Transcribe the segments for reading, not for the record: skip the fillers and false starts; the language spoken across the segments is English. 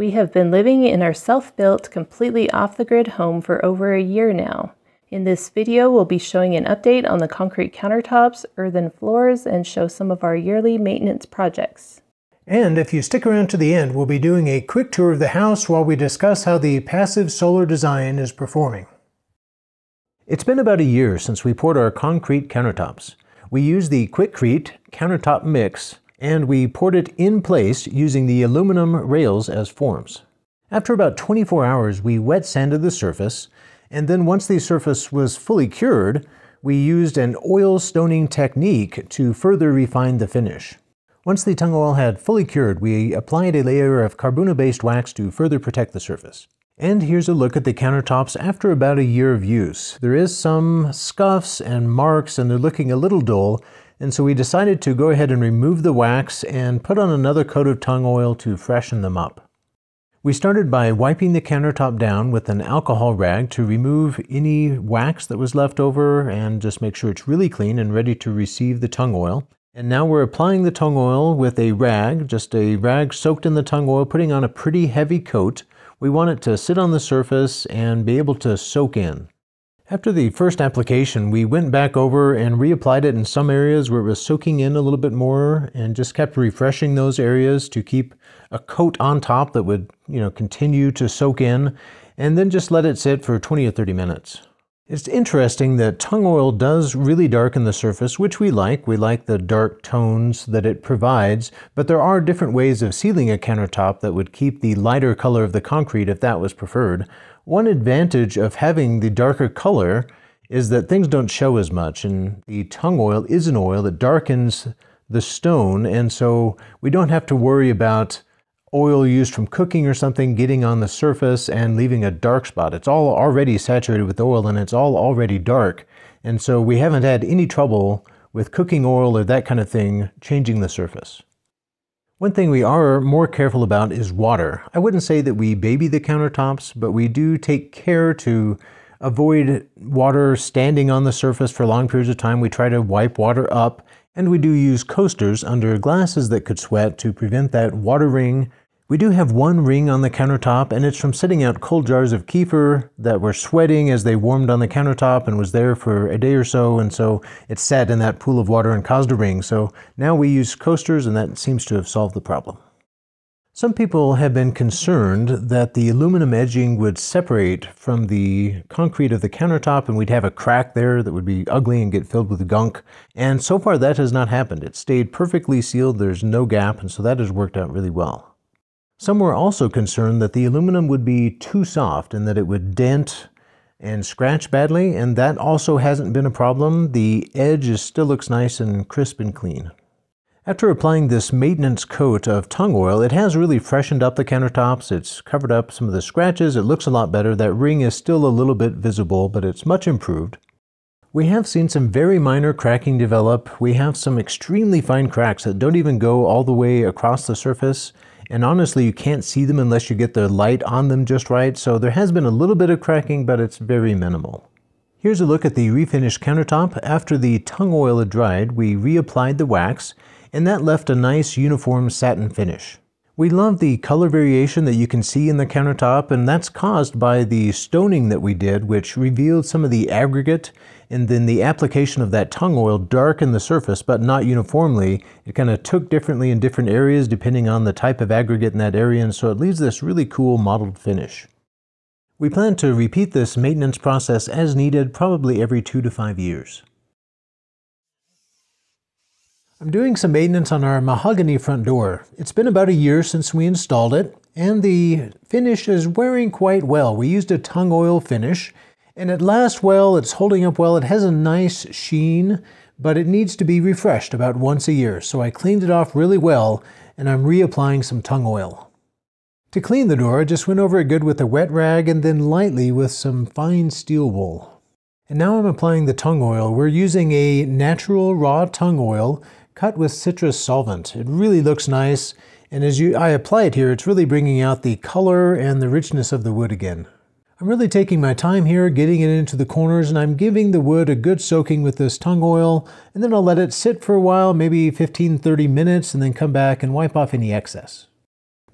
We have been living in our self-built, completely off-the-grid home for over a year now. In this video, we'll be showing an update on the concrete countertops, earthen floors, and show some of our yearly maintenance projects. And if you stick around to the end, we'll be doing a quick tour of the house while we discuss how the passive solar design is performing. It's been about a year since we poured our concrete countertops. We used the Quikrete countertop mix, and we poured it in place using the aluminum rails as forms. After about 24 hours, we wet sanded the surface, and then once the surface was fully cured, we used an oil stoning technique to further refine the finish. Once the tung oil had fully cured, we applied a layer of Carbuna-based wax to further protect the surface. And here's a look at the countertops after about a year of use. There is some scuffs and marks, and they're looking a little dull, and so we decided to go ahead and remove the wax and put on another coat of tung oil to freshen them up. We started by wiping the countertop down with an alcohol rag to remove any wax that was left over and just make sure it's really clean and ready to receive the tung oil. And now we're applying the tung oil with a rag, just a rag soaked in the tung oil, putting on a pretty heavy coat. We want it to sit on the surface and be able to soak in. After the first application, we went back over and reapplied it in some areas where it was soaking in a little bit more and just kept refreshing those areas to keep a coat on top that would, continue to soak in, and then just let it sit for 20 or 30 minutes. It's interesting that tung oil does really darken the surface, which we like. We like the dark tones that it provides, but there are different ways of sealing a countertop that would keep the lighter color of the concrete if that was preferred. One advantage of having the darker color is that things don't show as much, and the tung oil is an oil that darkens the stone, and so we don't have to worry about oil used from cooking or something getting on the surface and leaving a dark spot. It's all already saturated with oil and it's all already dark, and so we haven't had any trouble with cooking oil or that kind of thing changing the surface. One thing we are more careful about is water. I wouldn't say that we baby the countertops, but we do take care to avoid water standing on the surface for long periods of time. We try to wipe water up, and we do use coasters under glasses that could sweat to prevent that water ring. We do have one ring on the countertop, and it's from sitting out cold jars of kefir that were sweating as they warmed on the countertop and was there for a day or so, and so it sat in that pool of water and caused a ring. So now we use coasters, and that seems to have solved the problem. Some people have been concerned that the aluminum edging would separate from the concrete of the countertop and we'd have a crack there that would be ugly and get filled with gunk. And so far that has not happened. It stayed perfectly sealed, there's no gap, and so that has worked out really well. Some were also concerned that the aluminum would be too soft and that it would dent and scratch badly, and that also hasn't been a problem. The edge still looks nice and crisp and clean. After applying this maintenance coat of tung oil, it has really freshened up the countertops. It's covered up some of the scratches. It looks a lot better. That ring is still a little bit visible, but it's much improved. We have seen some very minor cracking develop. We have some extremely fine cracks that don't even go all the way across the surface. And honestly, you can't see them unless you get the light on them just right. So there has been a little bit of cracking, but it's very minimal. Here's a look at the refinished countertop. After the tung oil had dried, we reapplied the wax, and that left a nice uniform satin finish. We love the color variation that you can see in the countertop, and that's caused by the stoning that we did, which revealed some of the aggregate, and then the application of that tung oil darkened the surface, but not uniformly. It kind of took differently in different areas depending on the type of aggregate in that area, and so it leaves this really cool mottled finish. We plan to repeat this maintenance process as needed, probably every 2 to 5 years. I'm doing some maintenance on our mahogany front door. It's been about a year since we installed it, and the finish is wearing quite well. We used a tung oil finish, and it lasts well, it's holding up well, it has a nice sheen, but it needs to be refreshed about once a year. So I cleaned it off really well, and I'm reapplying some tung oil. To clean the door, I just went over it good with a wet rag and then lightly with some fine steel wool. And now I'm applying the tung oil. We're using a natural raw tung oil cut with citrus solvent. It really looks nice, and as I apply it here, it's really bringing out the color and the richness of the wood again. I'm really taking my time here, getting it into the corners, and I'm giving the wood a good soaking with this tung oil, and then I'll let it sit for a while, maybe 15-30 minutes, and then come back and wipe off any excess.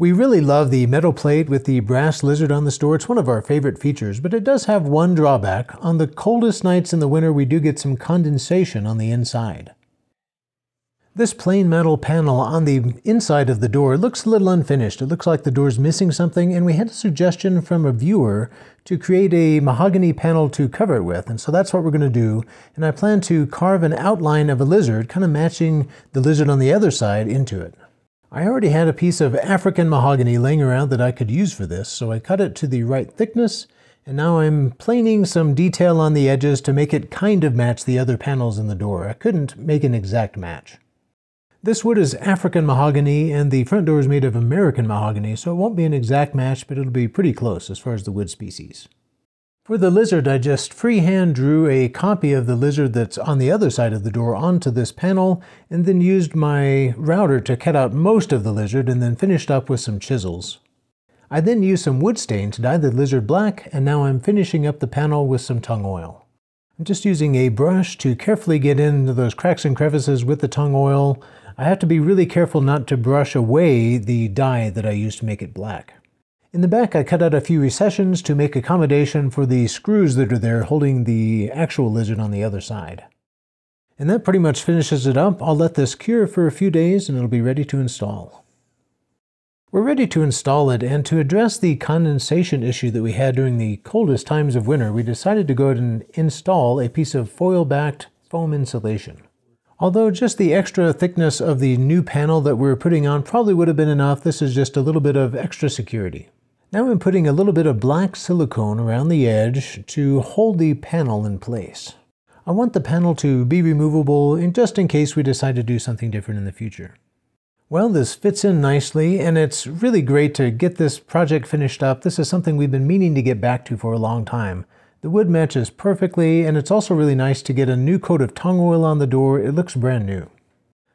We really love the metal plate with the brass lizard on the store. It's one of our favorite features, but it does have one drawback. On the coldest nights in the winter, we do get some condensation on the inside. This plain metal panel on the inside of the door looks a little unfinished. It looks like the door's missing something, and we had a suggestion from a viewer to create a mahogany panel to cover it with, and so that's what we're going to do. And I plan to carve an outline of a lizard, kind of matching the lizard on the other side, into it. I already had a piece of African mahogany laying around that I could use for this, so I cut it to the right thickness, and now I'm planing some detail on the edges to make it kind of match the other panels in the door. I couldn't make an exact match. This wood is African mahogany, and the front door is made of American mahogany, so it won't be an exact match, but it'll be pretty close as far as the wood species. For the lizard, I just freehand drew a copy of the lizard that's on the other side of the door onto this panel, and then used my router to cut out most of the lizard and then finished up with some chisels. I then used some wood stain to dye the lizard black, and now I'm finishing up the panel with some tung oil. I'm just using a brush to carefully get into those cracks and crevices with the tung oil. I have to be really careful not to brush away the dye that I used to make it black. In the back, I cut out a few recessions to make accommodation for the screws that are there holding the actual lizard on the other side. And that pretty much finishes it up. I'll let this cure for a few days and it'll be ready to install. We're ready to install it, and to address the condensation issue that we had during the coldest times of winter, we decided to go ahead and install a piece of foil-backed foam insulation. Although just the extra thickness of the new panel that we're putting on probably would have been enough, this is just a little bit of extra security. Now I'm putting a little bit of black silicone around the edge to hold the panel in place. I want the panel to be removable just in case we decide to do something different in the future. Well, this fits in nicely, and it's really great to get this project finished up. This is something we've been meaning to get back to for a long time. The wood matches perfectly, and it's also really nice to get a new coat of tung oil on the door. It looks brand new.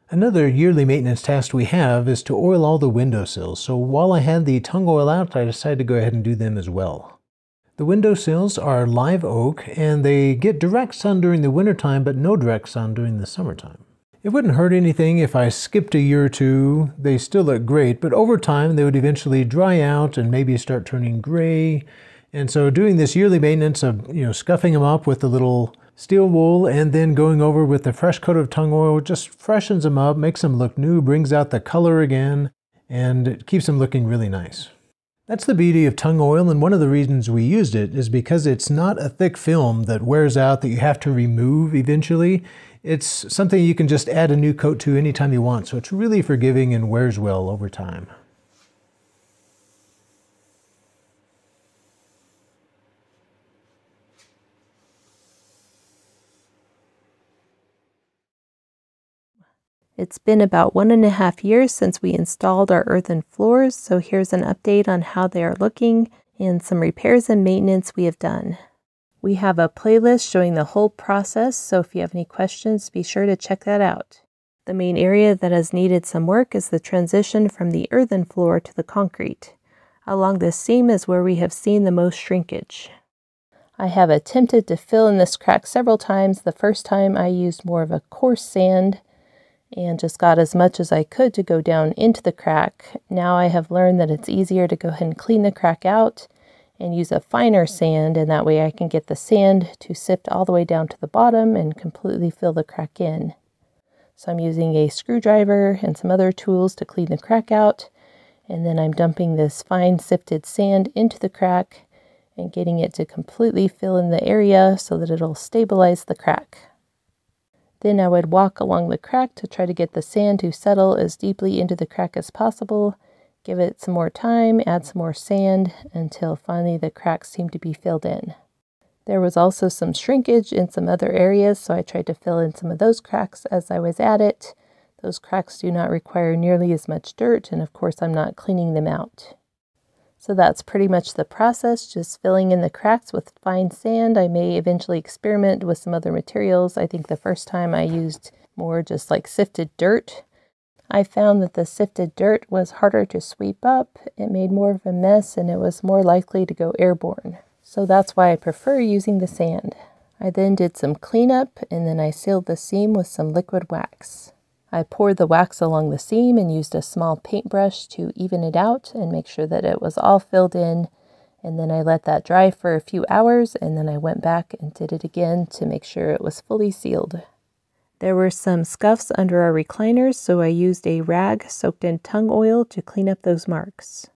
Another yearly maintenance task we have is to oil all the windowsills, so while I had the tung oil out, I decided to go ahead and do them as well. The windowsills are live oak, and they get direct sun during the wintertime, but no direct sun during the summertime. It wouldn't hurt anything if I skipped a year or two. They still look great, but over time they would eventually dry out and maybe start turning gray. And so doing this yearly maintenance of, scuffing them up with the little steel wool and then going over with the fresh coat of tung oil just freshens them up, makes them look new, brings out the color again, and it keeps them looking really nice. That's the beauty of tung oil, and one of the reasons we used it is because it's not a thick film that wears out that you have to remove eventually. It's something you can just add a new coat to anytime you want, so it's really forgiving and wears well over time. It's been about 1.5 years since we installed our earthen floors, so here's an update on how they are looking and some repairs and maintenance we have done. We have a playlist showing the whole process, so if you have any questions, be sure to check that out. The main area that has needed some work is the transition from the earthen floor to the concrete. Along this seam is where we have seen the most shrinkage. I have attempted to fill in this crack several times. The first time I used more of a coarse sand and just got as much as I could to go down into the crack. Now I have learned that it's easier to go ahead and clean the crack out and use a finer sand, and that way I can get the sand to sift all the way down to the bottom and completely fill the crack in. So I'm using a screwdriver and some other tools to clean the crack out, and then I'm dumping this fine sifted sand into the crack and getting it to completely fill in the area so that it'll stabilize the crack. Then I would walk along the crack to try to get the sand to settle as deeply into the crack as possible, give it some more time, add some more sand, until finally the cracks seem to be filled in. There was also some shrinkage in some other areas, so I tried to fill in some of those cracks as I was at it. Those cracks do not require nearly as much dirt, and of course I'm not cleaning them out. So that's pretty much the process, just filling in the cracks with fine sand. I may eventually experiment with some other materials. I think the first time I used more just like sifted dirt. I found that the sifted dirt was harder to sweep up. It made more of a mess and it was more likely to go airborne. So that's why I prefer using the sand. I then did some cleanup and then I sealed the seam with some liquid wax. I poured the wax along the seam and used a small paintbrush to even it out and make sure that it was all filled in. And then I let that dry for a few hours, and then I went back and did it again to make sure it was fully sealed. There were some scuffs under our recliners, so I used a rag soaked in tung oil to clean up those marks.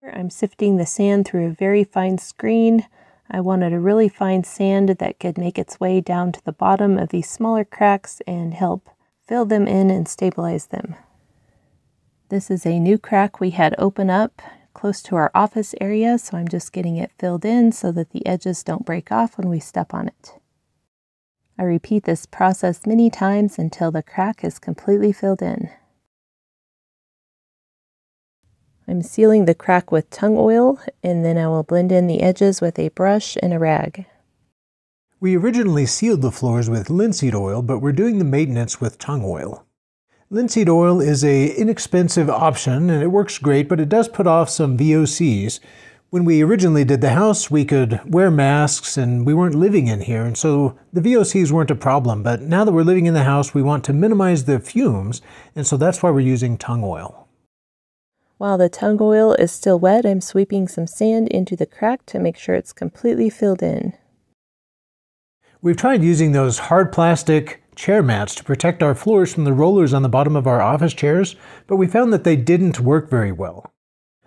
I'm sifting the sand through a very fine screen. I wanted a really fine sand that could make its way down to the bottom of these smaller cracks and help fill them in and stabilize them. This is a new crack we had open up close to our office area, so I'm just getting it filled in so that the edges don't break off when we step on it. I repeat this process many times until the crack is completely filled in. I'm sealing the crack with tung oil, and then I will blend in the edges with a brush and a rag. We originally sealed the floors with linseed oil, but we're doing the maintenance with tung oil. Linseed oil is an inexpensive option, and it works great, but it does put off some VOCs. When we originally did the house, we could wear masks, and we weren't living in here, and so the VOCs weren't a problem. But now that we're living in the house, we want to minimize the fumes, and so that's why we're using tung oil. While the tung oil is still wet, I'm sweeping some sand into the crack to make sure it's completely filled in. We've tried using those hard plastic chair mats to protect our floors from the rollers on the bottom of our office chairs, but we found that they didn't work very well.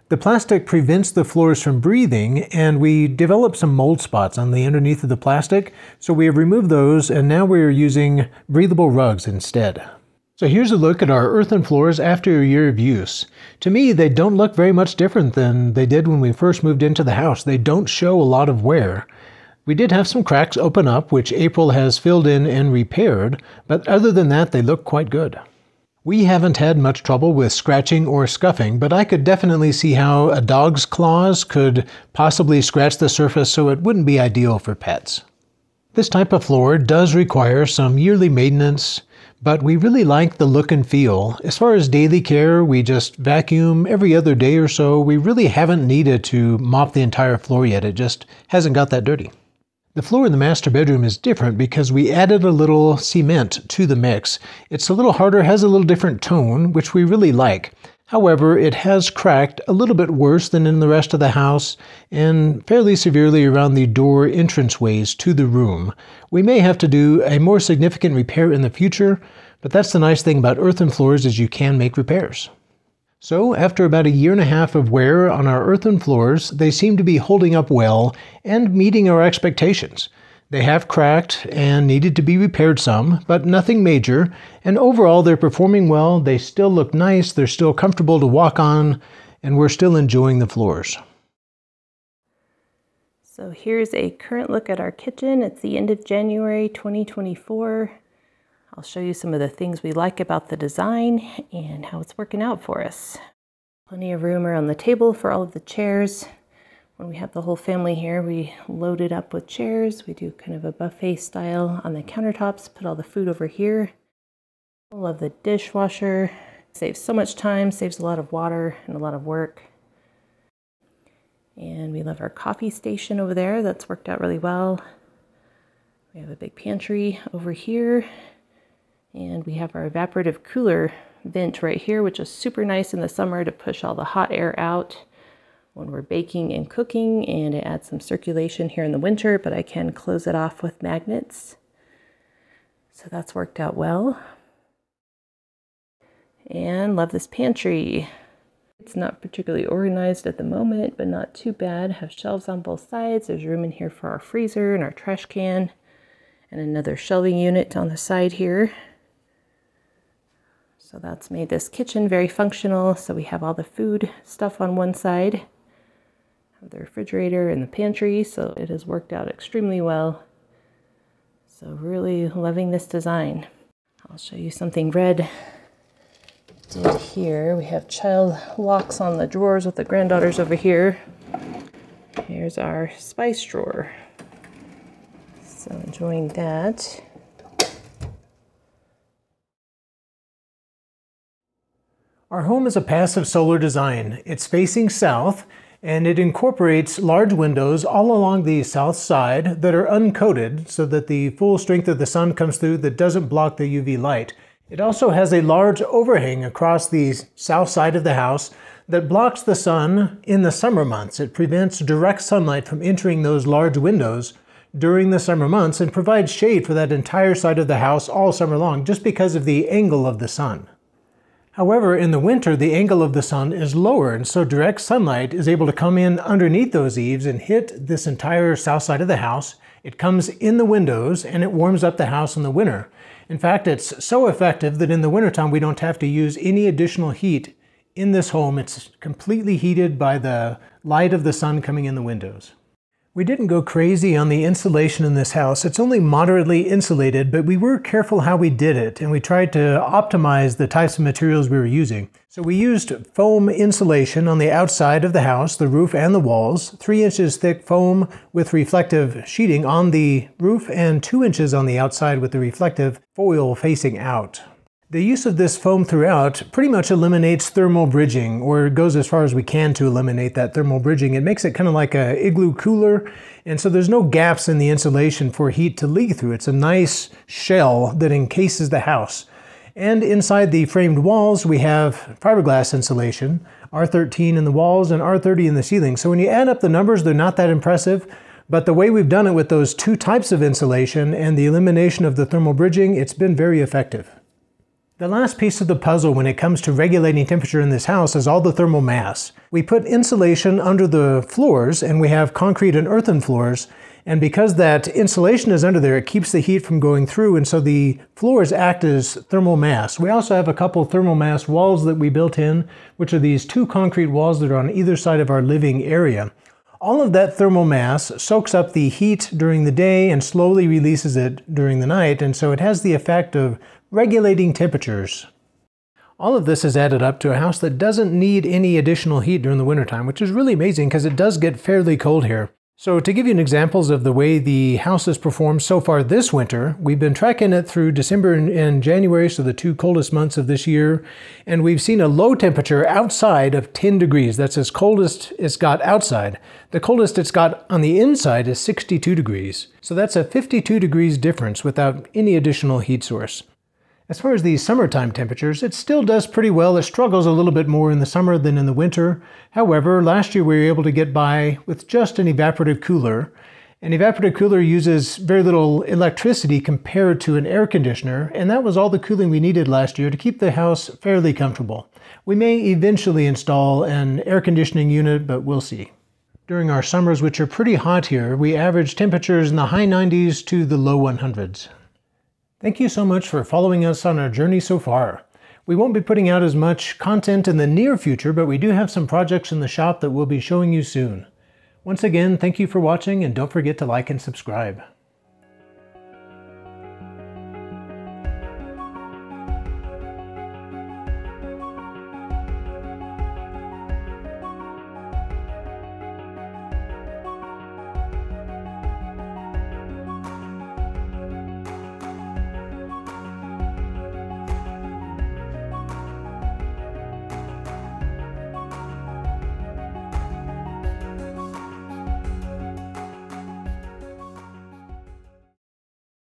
The plastic prevents the floors from breathing, and we developed some mold spots on the underneath of the plastic, so we have removed those, and now we're using breathable rugs instead. So here's a look at our earthen floors after a year of use. To me, they don't look very much different than they did when we first moved into the house. They don't show a lot of wear. We did have some cracks open up, which April has filled in and repaired, but other than that, they look quite good. We haven't had much trouble with scratching or scuffing, but I could definitely see how a dog's claws could possibly scratch the surface, so it wouldn't be ideal for pets. This type of floor does require some yearly maintenance, but we really like the look and feel. As far as daily care, we just vacuum every other day or so. We really haven't needed to mop the entire floor yet. It just hasn't got that dirty. The floor in the master bedroom is different because we added a little cement to the mix. It's a little harder, has a little different tone, which we really like. However, it has cracked a little bit worse than in the rest of the house and fairly severely around the door entranceways to the room. We may have to do a more significant repair in the future, but that's the nice thing about earthen floors is you can make repairs. So after about a year and a half of wear on our earthen floors, they seem to be holding up well and meeting our expectations. They have cracked and needed to be repaired some, but nothing major, and overall they're performing well, they still look nice, they're still comfortable to walk on, and we're still enjoying the floors. So here's a current look at our kitchen. It's the end of January 2024. I'll show you some of the things we like about the design and how it's working out for us. Plenty of room around the table for all of the chairs. When we have the whole family here, we load it up with chairs. We do kind of a buffet style on the countertops, put all the food over here. I love the dishwasher. Saves so much time, saves a lot of water and a lot of work. And we love our coffee station over there. That's worked out really well. We have a big pantry over here. And we have our evaporative cooler vent right here, which is super nice in the summer to push all the hot air out when we're baking and cooking, and it adds some circulation here in the winter, but I can close it off with magnets. So that's worked out well. And love this pantry. It's not particularly organized at the moment, but not too bad. Have shelves on both sides. There's room in here for our freezer and our trash can, and another shelving unit on the side here. So that's made this kitchen very functional. So we have all the food stuff on one side, have the refrigerator and the pantry, so it has worked out extremely well. So really loving this design. I'll show you something Red did here. We have child locks on the drawers with the granddaughters over here. Here's our spice drawer. So enjoying that. Our home is a passive solar design. It's facing south, And it incorporates large windows all along the south side that are uncoated so that the full strength of the sun comes through that doesn't block the UV light. It also has a large overhang across the south side of the house that blocks the sun in the summer months. It prevents direct sunlight from entering those large windows during the summer months and provides shade for that entire side of the house all summer long just because of the angle of the sun. However, in the winter, the angle of the sun is lower, and so direct sunlight is able to come in underneath those eaves and hit this entire south side of the house. It comes in the windows and it warms up the house in the winter. In fact, it's so effective that in the wintertime we don't have to use any additional heat in this home. It's completely heated by the light of the sun coming in the windows. We didn't go crazy on the insulation in this house. It's only moderately insulated, but we were careful how we did it, and we tried to optimize the types of materials we were using. So we used foam insulation on the outside of the house, the roof and the walls, 3 inches thick foam with reflective sheeting on the roof and 2 inches on the outside with the reflective foil facing out. The use of this foam throughout pretty much eliminates thermal bridging, or goes as far as we can to eliminate that thermal bridging. It makes it kind of like an igloo cooler, and so there's no gaps in the insulation for heat to leak through. It's a nice shell that encases the house. And inside the framed walls, we have fiberglass insulation, R13 in the walls and R30 in the ceiling. So when you add up the numbers, they're not that impressive, but the way we've done it with those 2 types of insulation and the elimination of the thermal bridging, it's been very effective. The last piece of the puzzle when it comes to regulating temperature in this house is all the thermal mass. We put insulation under the floors, and we have concrete and earthen floors, and because that insulation is under there, it keeps the heat from going through, and so the floors act as thermal mass. We also have a couple thermal mass walls that we built in, which are these 2 concrete walls that are on either side of our living area. All of that thermal mass soaks up the heat during the day and slowly releases it during the night, and so it has the effect of regulating temperatures. All of this is added up to a house that doesn't need any additional heat during the wintertime, which is really amazing because it does get fairly cold here. So to give you examples of the way the house has performed so far this winter, we've been tracking it through December and January, so the 2 coldest months of this year, and we've seen a low temperature outside of 10 degrees. That's as cold as it's got outside. The coldest it's got on the inside is 62 degrees. So that's a 52 degrees difference without any additional heat source. As far as the summertime temperatures, it still does pretty well. It struggles a little bit more in the summer than in the winter. However, last year we were able to get by with just an evaporative cooler. An evaporative cooler uses very little electricity compared to an air conditioner, and that was all the cooling we needed last year to keep the house fairly comfortable. We may eventually install an air conditioning unit, but we'll see. During our summers, which are pretty hot here, we average temperatures in the high 90s to the low 100s. Thank you so much for following us on our journey so far. We won't be putting out as much content in the near future, but we do have some projects in the shop that we'll be showing you soon. Once again, thank you for watching, and don't forget to like and subscribe.